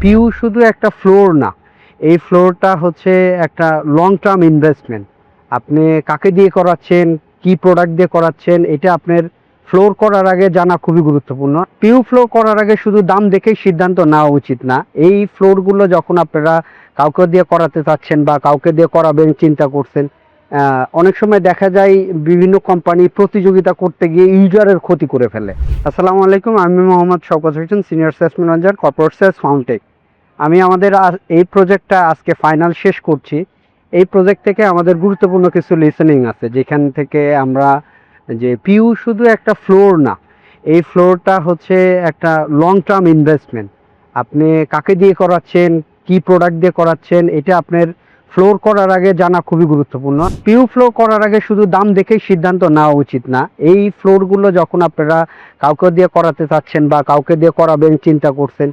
পিউ শুধু একটা ফ্লোর না, এই ফ্লোরটা হচ্ছে একটা লং টার্ম ইনভেস্টমেন্ট। আপনি কাকে দিয়ে করাচ্ছেন, কি প্রোডাক্ট দিয়ে করাচ্ছেন, এটা আপনার ফ্লোর করার আগে জানা খুবই গুরুত্বপূর্ণ। পিউ ফ্লোর করার আগে শুধু দাম দেখেই সিদ্ধান্ত নেওয়া উচিত না। এই ফ্লোরগুলো যখন আপনারা কাউকে দিয়ে করাতে চাচ্ছেন বা কাউকে দিয়ে করাবেন চিন্তা করছেন, অনেক সময় দেখা যায় বিভিন্ন কোম্পানি প্রতিযোগিতা করতে গিয়ে ইউজারের ক্ষতি করে ফেলে। আসসালামু আলাইকুম, আমি Mohammad Shawkat Hossain, senior sales manager, corporate sales, Fountech. আমি আমাদের এই প্রজেক্টটা আজকে ফাইনাল শেষ করছি। এই প্রজেক্ট থেকে আমাদের গুরুত্বপূর্ণ কিছু লিসেনিং আছে, যেখান থেকে আমরা যে পিউ শুধু একটা ফ্লোর না, এই ফ্লোরটা হচ্ছে একটা লং টার্ম ইনভেস্টমেন্ট। আপনি কাকে দিয়ে করাচ্ছেন, কি প্রোডাক্ট দিয়ে করাচ্ছেন, এটা আপনার ফ্লোর করার আগে জানা খুবই গুরুত্বপূর্ণ। পিউ ফ্লোর করার আগে শুধু দাম দেখেই সিদ্ধান্ত নেওয়া উচিত না। এই ফ্লোরগুলো যখন আপনারা কাউকে দিয়ে করাতে চাচ্ছেন বা কাউকে দিয়ে করাবেন চিন্তা করছেন,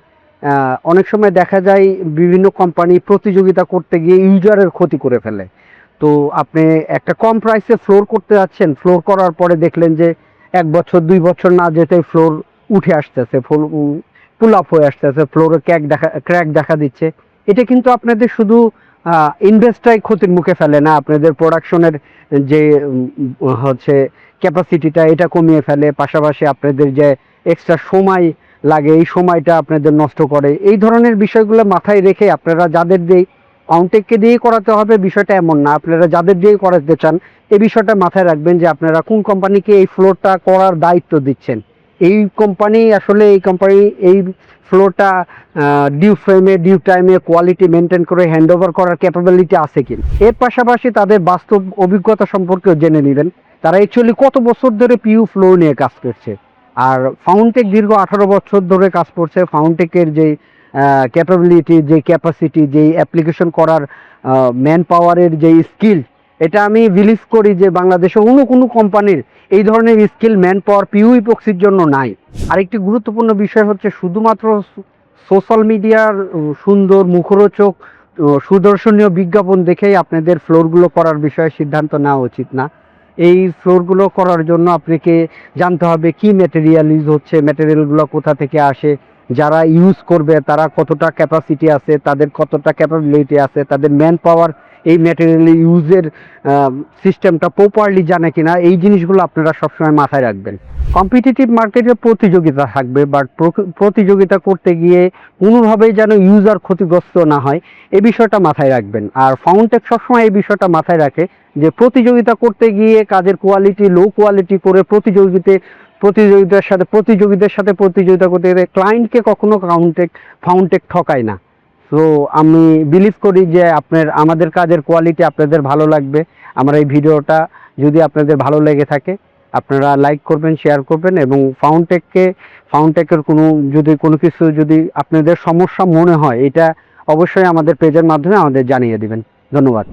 অনেক সময় দেখা যায় বিভিন্ন কোম্পানি প্রতিযোগিতা করতে গিয়ে ইউজারের ক্ষতি করে ফেলে। তো আপনি একটা কম প্রাইসে ফ্লোর করতে যাচ্ছেন, ফ্লোর করার পরে দেখলেন যে 1 বছর 2 বছর না যেতে ফ্লোর উঠে আসতেছে, পুল আপ হয়ে আসতেছে, ফ্লোরে ক্র্যাক দেখা দিচ্ছে। এটা কিন্তু আপনাদের শুধু ইনভেস্টটাই ক্ষতির মুখে ফেলে না, আপনাদের প্রোডাকশনের যে হচ্ছে ক্যাপাসিটিটা এটা কমিয়ে ফেলে, পাশাপাশি আপনাদের যে এক্সট্রা সময় লাগে এই সময়টা আপনাদের নষ্ট করে। এই ধরনের বিষয়গুলো মাথায় রেখে আপনারা যাদের দিয়ে ফাউন্টেককে দিয়ে করাতে হবে বিষয়টা এমন না, আপনারা যাদের দিয়ে করাতে চান এই বিষয়টা মাথায় রাখবেন যে আপনারা কোন কোম্পানিকে এই ফ্লোরটা করার দায়িত্ব দিচ্ছেন। এই কোম্পানি এই ফ্লোরটা ডিউ ফ্রেমে, ডিউ টাইমে, কোয়ালিটি মেনটেন করে হ্যান্ড ওভার করার ক্যাপাবিলিটি আছে কিনা। এর পাশাপাশি তাদের বাস্তব অভিজ্ঞতা সম্পর্কেও জেনে নেবেন, তারা অ্যাকচুয়ালি কত বছর ধরে পিইউ ফ্লোর নিয়ে কাজ করছে। আর ফাউন্টেক দীর্ঘ 18 বছর ধরে কাজ করছে। ফাউন্টেকের যে ক্যাপাবিলিটি, যে ক্যাপাসিটি, যেই অ্যাপ্লিকেশন করার ম্যান পাওয়ারের যেই স্কিল, এটা আমি বিলিভ করি যে বাংলাদেশে অন্য কোনো কোম্পানির এই ধরনের স্কিল ম্যান পাওয়ার পিইউ ইপক্সির জন্য নাই। আরেকটি গুরুত্বপূর্ণ বিষয় হচ্ছে শুধুমাত্র সোশ্যাল মিডিয়ার সুন্দর মুখরোচক সুদর্শনীয় বিজ্ঞাপন দেখেই আপনাদের ফ্লোরগুলো করার বিষয়ে সিদ্ধান্ত নেওয়া উচিত না। এই ফ্লোরগুলো করার জন্য আপনাকে জানতে হবে কি ম্যাটেরিয়াল ইউজ হচ্ছে, ম্যাটেরিয়ালগুলো কোথা থেকে আসে, যারা ইউজ করবে তারা কতটা ক্যাপাসিটি আছে, তাদের কতটা ক্যাপাবিলিটি আছে, তাদের ম্যান পাওয়ার এই ম্যাটেরিয়াল ইউজের সিস্টেমটা প্রপারলি জানে কিনা, এই জিনিসগুলো আপনারা সবসময় মাথায় রাখবেন। কম্পিটিটিভ মার্কেটে প্রতিযোগিতা থাকবে, বাট প্রতিযোগিতা করতে গিয়ে কোনোভাবেই যেন ইউজার ক্ষতিগ্রস্ত না হয় এই বিষয়টা মাথায় রাখবেন। আর ফাউন্টেক সবসময় এই বিষয়টা মাথায় রাখে যে প্রতিযোগিতা করতে গিয়ে কাজের কোয়ালিটি লো কোয়ালিটি করে প্রতিযোগিতার সাথে প্রতিযোগিতা করতে গেলে ক্লায়েন্টকে কখনো ফাউন্টেক ঠকায় না। তো আমি বিলিভ করি যে আমাদের কাজের কোয়ালিটি আপনাদের ভালো লাগবে। আমার এই ভিডিওটা যদি আপনাদের ভালো লেগে থাকে আপনারা লাইক করবেন, শেয়ার করবেন, এবং ফাউন্টেকের কোনো কিছু যদি আপনাদের সমস্যা মনে হয় এটা অবশ্যই আমাদের পেজের মাধ্যমে আমাদের জানিয়ে দিবেন। ধন্যবাদ।